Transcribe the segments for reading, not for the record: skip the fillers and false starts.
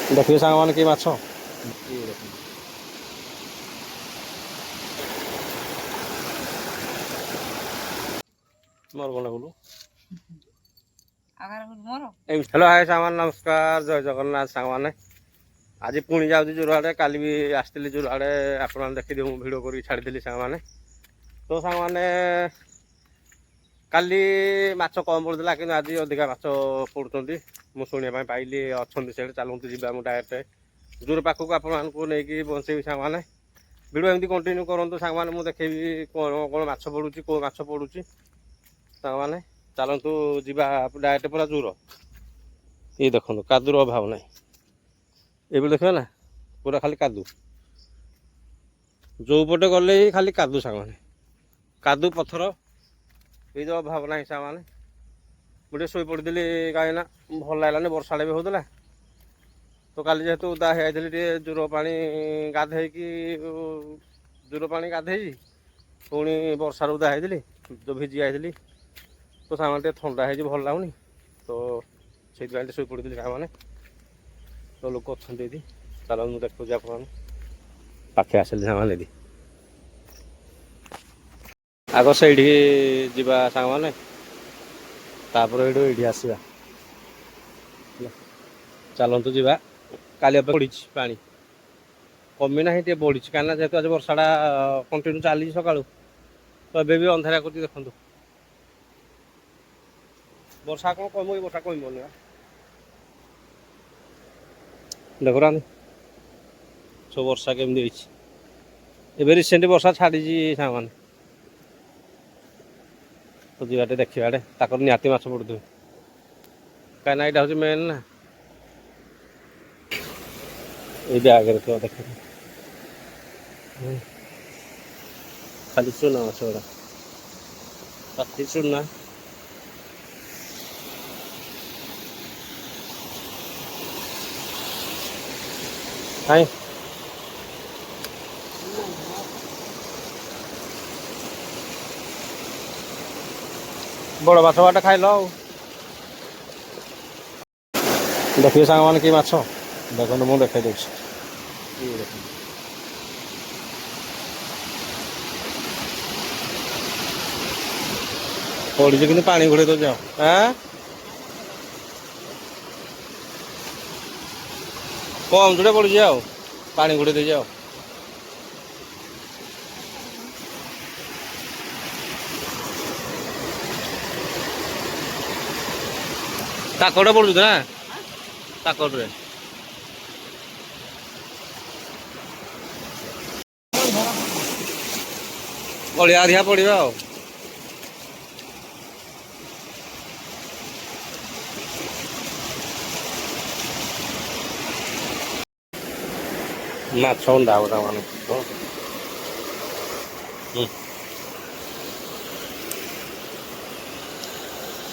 देखिए सांग कि माछ मोर कौन बोलू हेलो हाय सांग नमस्कार जय जगन्नाथ सांग मैंने आज पुणी जाऊँ जोर आड़े काली भी आसती जोर आड़े आप देखी मुझे भिड कर छाड़ी सांग मैंने तो सांग मैंने काली माछ कम पड़ता कि आज अधिका माछ पड़ुंट मुझे शुणा पाइली अच्छा से चलती जा डायरेक्ट जोर पाखक आपको नहीं बचे सांग मैंने भिड एमती कंटिन्यू करूँ सांग मैंने मुझे देखेबी कौन कौन माछ पड़ुची कौ माछ पड़ुची सांग मैंने चलतु जा डायरेक्ट पूरा जोर ये देखो कादुर अभाव ना ये देखिए ना पूरा खाली कादु जो पटे गले ही खाली कादु सांग मैंने कादु पथर ये जो अभाव ना सांग मैंने मुझे शोई पड़ी कहीं भल लगलानी वर्षा भी होता तो काली जेहेतु उदा होती जोर पा गाधे जोर पा गाधे पुणी वर्षार उदा होती जो भिजी आई तो सामान थंडा है भल लगुनि तो से शोई पड़ी सांग मैंने तो लोक अच्छा चलो मुझे देखुची आप पाखे आसिले सांग मैंने आग से जा सांग मैंने तापर ये आसवा चलतु जा काली पड़ी पा कमी ना बढ़ी कहीं जेहतु आज वर्षाटा कंटिन्यू चली सका तो ए भी अंधारा कर देखु वर्षा कौन कम वर्षा कम देखा सब वर्षा केमी ए रिसेंट वर्षा छाड़ी सांग मैंने तो जीवाटे देखाटे ताकर निहाती माछ पड़ुवे कहीं यहाँ हूँ मेन ना ये आगे देख खाली चूना माछ गुड़ा पाती चूना हाय बड़ माछ बाटे खाइल देखिए सांग मैंने कि माछ देखो मुझे देखा पड़ी कि पानी घोड़े तो जाओ कम जोड़े पड़ी जाओ पानी घोड़े दे जाओ ताकड़े पड़ू ना ताकड़े बढ़िया अधिका पड़ा माछ अंडा गोटा मान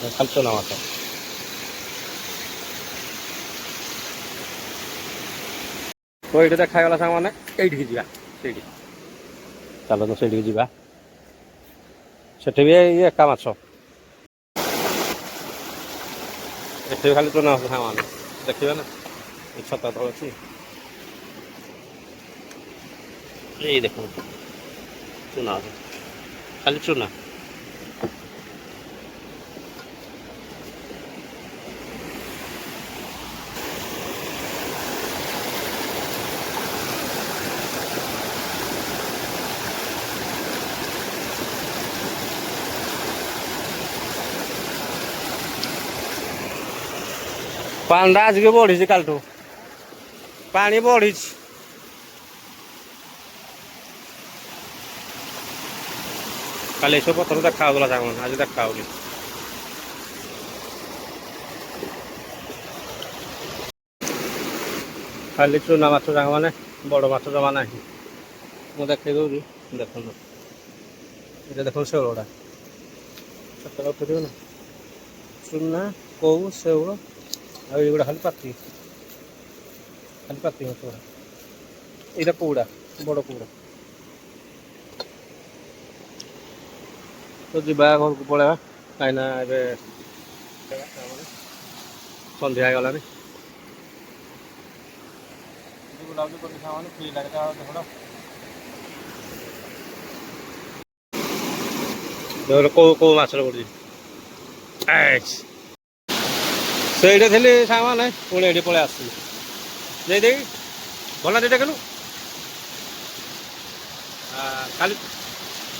खाली चना माछ तो ये देखागला सांग मैंने ये जा चलो तो से जा भी एका माछ ये खाली चुना माछ सांग मैंने देखिए ना छता तल अच्छी ये देखो चुना खाली चुना पानी आज के बढ़ी कालठू पानी बढ़ी काली सब पथर देखा सांग आज देखा खाली चूना माछ सांग मैंने बड़ माछ जमा ना मुझे देखे दूरी देख ये देख शेवड़ा उठे ना चूना कौ शेवल आगुड़ा खाली पाती माछ गुड़ा यहाँ पौड़ा बड़ पौड़ा तो जा घर को पलैया कहीं सन्ध्या गलानी ଏମିତି ବୁଲାବୁଲି କରି ସାଙ୍ଗମାନେ ଫ୍ରି ଲାଗିଲା ଦେହଟା କୋଉ ମାଛର ପଡ଼ୁଛି ସେଇଠି ଥିଲି ସାଙ୍ଗମାନେ ପୁଣି ଏଠି ପଳେଇ ଆସିଥିଲି ଦେଇଦେଇ ଭଲ ଦୁଇଟା କିଲୁ ଖାଲି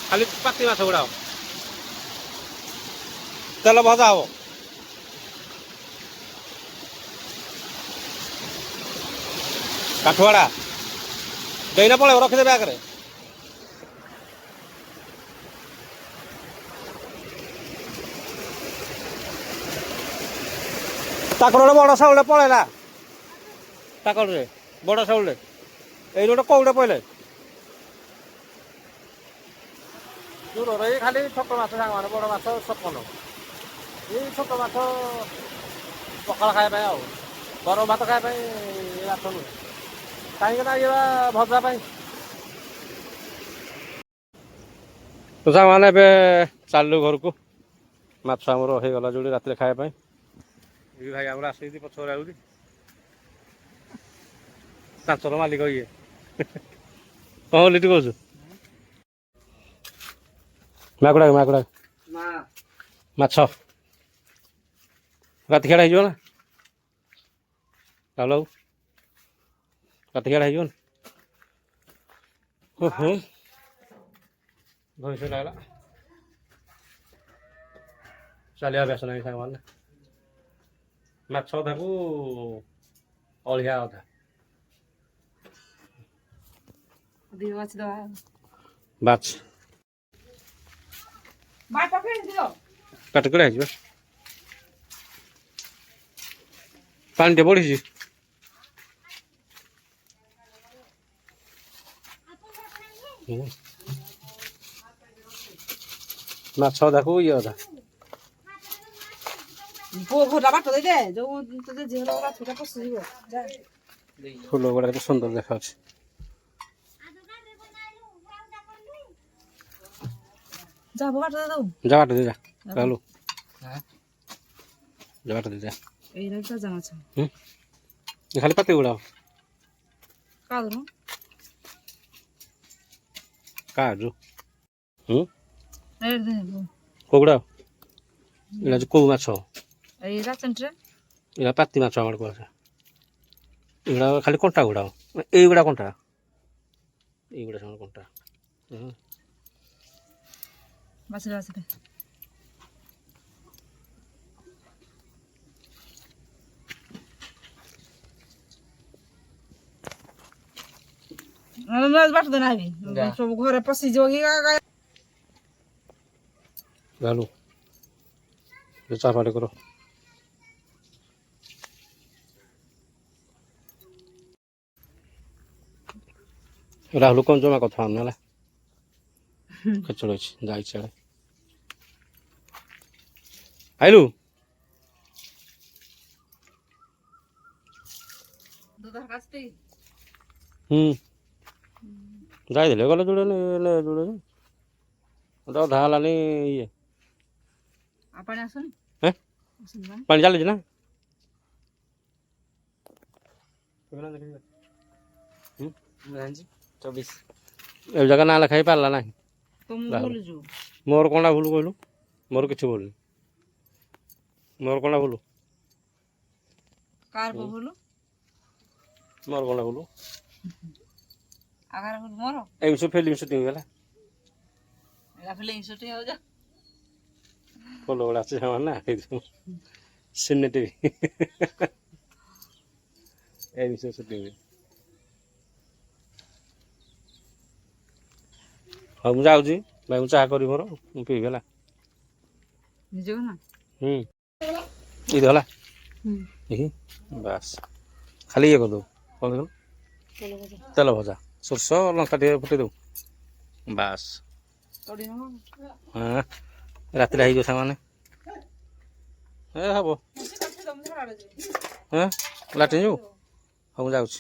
ଖାଲି ପାତି ମାଛ ଗୁଡ଼ା ତେଲ ଭଜା ହବ କାଠୁଆଡ଼ା ଦେଇନା ପଳେଇବ ରଖିଦେବେ ଆଗରେ ତାଙ୍କର ଗୋଟେ ବଡ଼ ସାଉଳଟେ ପଳେଇଲା ତାକରରେ ବଡ଼ ସାଉଳଟେ ଏଇ ଗୋଟେ କୋଉଟେ ପଇଲେ ଦୂରରେ ଏଇ ଖାଲି ଛୋଟ ମାଛ ସାଙ୍ଗମାନେ ବଡ଼ ମାଛ ସପନ ଏଇ ଛୋଟ ମାଛ ପଖାଳ ଖାଇବା ପାଇଁ ଆଉ ଗରମ ଭାତ ଖାଇବା ପାଇଁ ମାଛ ନୁହେଁ କାହିଁକି ନା ଇଏ ଭଜା ପାଇଁ ତ ସାଙ୍ଗମାନେ ଏବେ ଚାଲିଲୁ ଘରକୁ ମାଛ ଆମର ହେଇଗଲା ଯୋଉଠି ରାତିରେ ଖାଇବା ପାଇଁ ଏ ଭାଇ ଆମର ଆସିକି ପଛରେ ଆଉଛି ତାଙ୍କର ମାଲିକ ଇଏ କଣ ଲିଟି କହୁଛୁ ମାଗୁଡ଼ା ମାଛ ରାତି ଖେଳ ହେଇଯିବ ନା ଚାଲ ରାତି ଖେଳ ହେଇଯିବ ନା ଓହୋ ଭବିଷ୍ୟ ଲାଗିଲା ଚାଲିବା ବେସ ନାହିଁ ସାଙ୍ଗମାନେ ମାଛ ଅଧାକୁ ଅଳିଆ ଅଧା ବାଛ କାଟିକಡೆ ହେଇଯିବ ପାଣି ଟିକେ ବଢ଼ିଛି ମାଛ ଅଧାକୁ ଇଏ ଅଧା ଫୁଲ ଗୁଡ଼ା କେତେ ସୁନ୍ଦର ଦେଖାଯାଉଛି ଯା ବାଟ ଦେ ଯା ଚାଲୁ ଯା ବାଟ ଦେ ଯା ଖାଲି ପାତି ଗୁଡ଼ା କାଜୁ କୋଉଗୁଡ଼ା ଏଇଟା କୋଉ ମାଛ ଏଇଟା ପାତି ମାଛ ଆମର କୁହାଯାଏ ଏଇଗୁଡ଼ା ଖାଲି କଣ୍ଟା ଗୁଡ଼ା ଏଇଗୁଡ଼ା କଣ୍ଟା ଏଇଗୁଡ଼ା ସେମାନେ କଣ୍ଟା ବାସିରେ ବାସିରେ ବାଟ ଦେନା ସବୁ ଘରେ ପଶିଯିବ କି ଗାଲୁ ଚାପାଟେ କର ରାହୁଲ କଣ ଜମା କଥା ହଉନି ହେଲା ଖେଚଡ଼ ଅଛି ଯାଇଛି ଆଡ଼େ ଆଇଲୁ ଯାଇଥିଲେ ଗଲେ ଯୋଡ଼େ ଯୋଡ଼େ ଅଧା ହେଲାନି ଇଏ ପାଣି ଆସୁନି ପାଣି ଚାଲିଛି ନା ଏ ଜାଗା ନାଁ ଲେଖା ହେଇ ପାରିଲା ନାହିଁ ମୋର କ'ଣଟା ଭୁଲ କହିଲୁ ମୋର କିଛି ଭୁଲ ମୋର କ'ଣଟା ଭୁଲ ମୋର କ'ଣଟା ଭୁଲ ଏମିତି ଫିଲ୍ମ ସୁଟିଂ ହେଲା ଫଲୋ ଗୁଡ଼ା ଅଛି ସେମାନେ ନା ସିନେ ଟିଭି ଏମିତି ସୁଟିଂ ହଉ ମୁଁ ଯାଉଛି ଭାଇ ମୁଁ ଚାହା କରିବି ମୋର ମୁଁ ପିଇବି ହେଲା ଇଏ ହେଲା ବାସ୍ ଖାଲି ଇଏ କରିଦେବୁ କ'ଣ କହିଲୁ ତେଲ ଭଜା ସୋରିଷ ଲଙ୍କା ଟିକେ ଫୁଟେଇ ଦେବୁ ବାସ୍ ହଁ ରାତିରେ ହେଇଯିବ ସାଙ୍ଗମାନେ ହବ ହଁ ଲାଟ୍ରିନ୍ ଯିବୁ ହଉ ମୁଁ ଯାଉଛି